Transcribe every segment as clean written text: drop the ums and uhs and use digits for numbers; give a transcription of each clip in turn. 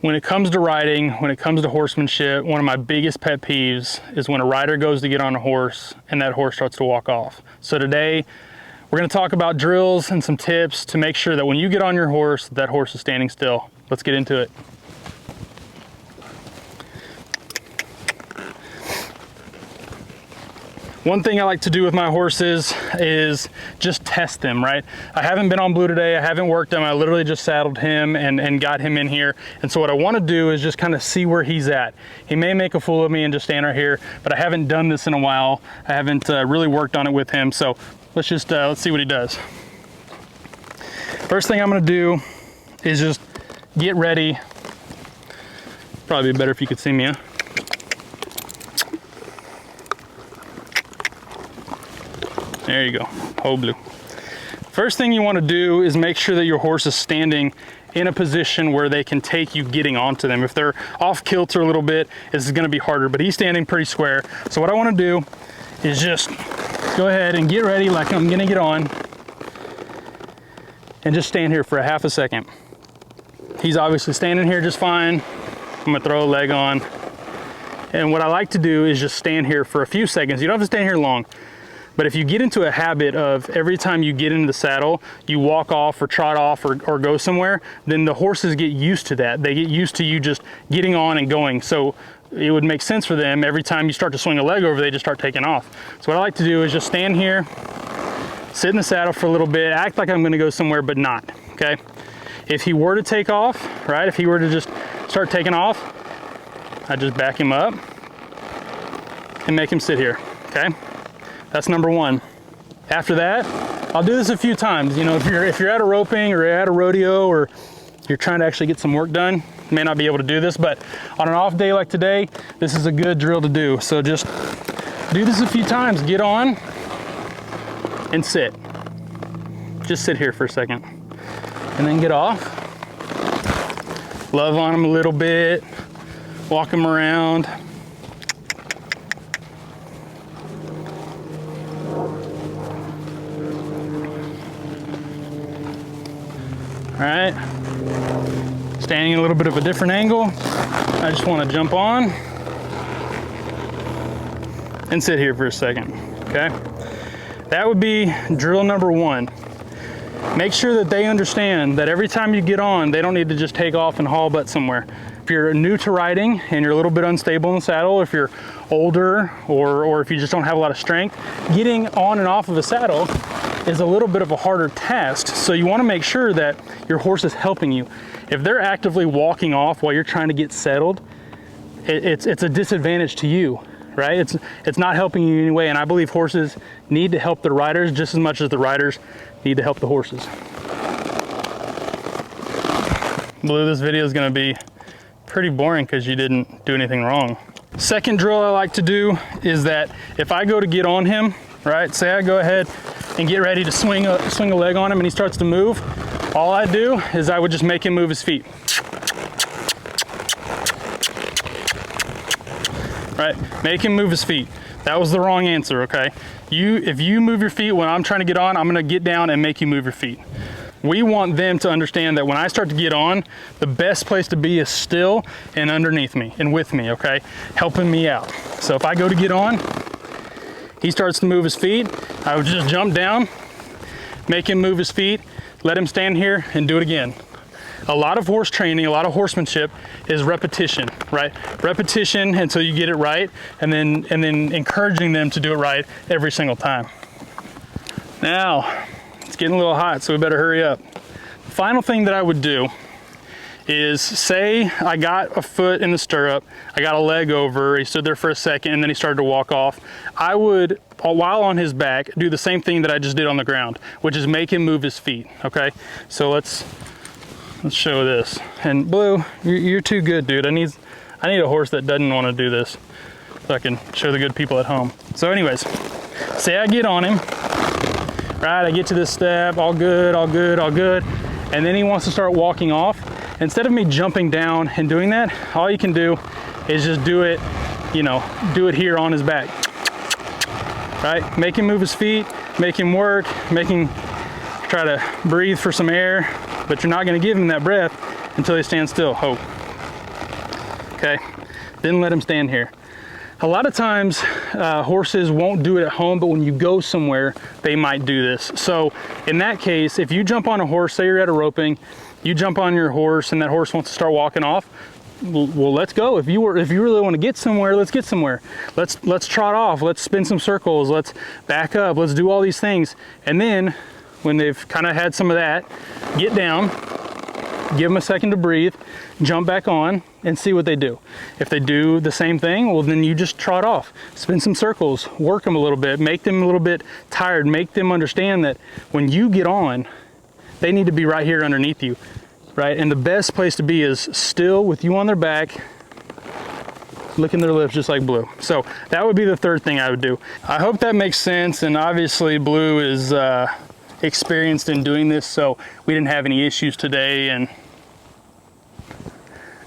When it comes to riding, when it comes to horsemanship, one of my biggest pet peeves is when a rider goes to get on a horse and that horse starts to walk off. So today, we're gonna talk about drills and some tips to make sure that when you get on your horse, that horse is standing still. Let's get into it. One thing I like to do with my horses is just test them, right? I haven't been on Blue today, I haven't worked him, I literally just saddled him and got him in here. And so what I wanna do is just kind of see where he's at. He may make a fool of me and just stand right here, but I haven't done this in a while. I haven't really worked on it with him, so let's see what he does. First thing I'm gonna do is just get ready. Probably better if you could see me, huh? There you go, oh blue. First thing you want to do is make sure that your horse is standing in a position where they can take you getting onto them. If they're off kilter a little bit, this is going to be harder, but he's standing pretty square. So what I want to do is just go ahead and get ready like I'm going to get on and just stand here for a half a second. He's obviously standing here just fine. I'm going to throw a leg on. And what I like to do is just stand here for a few seconds. You don't have to stand here long. But if you get into a habit of every time you get into the saddle, you walk off or trot off or go somewhere, then the horses get used to that. They get used to you just getting on and going. So it would make sense for them every time you start to swing a leg over, they just start taking off. So what I like to do is just stand here, sit in the saddle for a little bit, act like I'm gonna go somewhere, but not, okay? If he were to take off, right? If he were to just start taking off, I just back him up and make him sit here, okay? That's number one. After that, I'll do this a few times. You know, if you're at a roping or at a rodeo or you're trying to actually get some work done, you may not be able to do this, but on an off day like today, this is a good drill to do. So just do this a few times. Get on and sit. Just sit here for a second. And then get off. Love on him a little bit. Walk him around. All right, standing in a little bit of a different angle. I just want to jump on and sit here for a second, okay? That would be drill number one. Make sure that they understand that every time you get on, they don't need to just take off and haul butt somewhere. If you're new to riding and you're a little bit unstable in the saddle, if you're older or if you just don't have a lot of strength, getting on and off of a saddle is a little bit of a harder task. So you want to make sure that your horse is helping you. If they're actively walking off while you're trying to get settled, it's a disadvantage to you, right? It's not helping you in any way. And I believe horses need to help the riders just as much as the riders need to help the horses. Blue, this video is going to be pretty boring because you didn't do anything wrong. Second drill I like to do is that if I go to get on him, right? Say I go ahead and get ready to swing a leg on him and he starts to move. All I do is I would just make him move his feet. Right? Make him move his feet. That was the wrong answer, okay? If you move your feet when I'm trying to get on, I'm gonna get down and make you move your feet. We want them to understand that when I start to get on, the best place to be is still and underneath me and with me, okay? Helping me out. So if I go to get on, he starts to move his feet, I would just jump down, make him move his feet, let him stand here and do it again. A lot of horse training, a lot of horsemanship is repetition, right? Repetition until you get it right, and then encouraging them to do it right every single time. Now, it's getting a little hot, so we better hurry up. The final thing that I would do is, say I got a foot in the stirrup, I got a leg over, he stood there for a second and then he started to walk off. I would, while on his back, do the same thing that I just did on the ground, which is make him move his feet, okay? So let's show this. And Blue, you're too good, dude. I need a horse that doesn't want to do this so I can show the good people at home. So anyways, say I get on him, right? I get to this step, all good, all good, all good. And then he wants to start walking off. Instead of me jumping down and doing that, all you can do is just do it, you know, do it here on his back, right? Make him move his feet, make him work, make him try to breathe for some air, but you're not gonna give him that breath until he stands still. Hope. okay? Then let him stand here. A lot of times horses won't do it at home, but when you go somewhere, they might do this. So in that case, if you jump on a horse, say you're at a roping, you jump on your horse and that horse wants to start walking off, well, let's go. If you really want to get somewhere, let's get somewhere. Let's trot off, let's spin some circles, let's back up, let's do all these things. And then when they've kind of had some of that, get down, give them a second to breathe, jump back on and see what they do. If they do the same thing, well, then you just trot off, spin some circles, work them a little bit, make them a little bit tired, make them understand that when you get on, they need to be right here underneath you, right? And the best place to be is still with you on their back, licking their lips just like Blue. So that would be the third thing I would do. I hope that makes sense. And obviously Blue is experienced in doing this, so we didn't have any issues today, and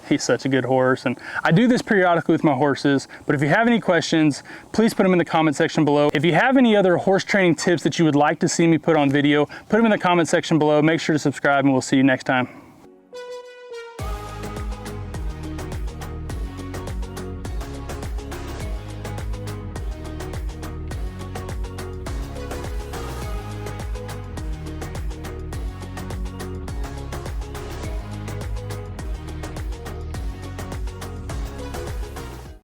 he's such a good horse. And I do this periodically with my horses, but if you have any questions, please put them in the comment section below. If you have any other horse training tips that you would like to see me put on video, put them in the comment section below. Make sure to subscribe, and we'll see you next time.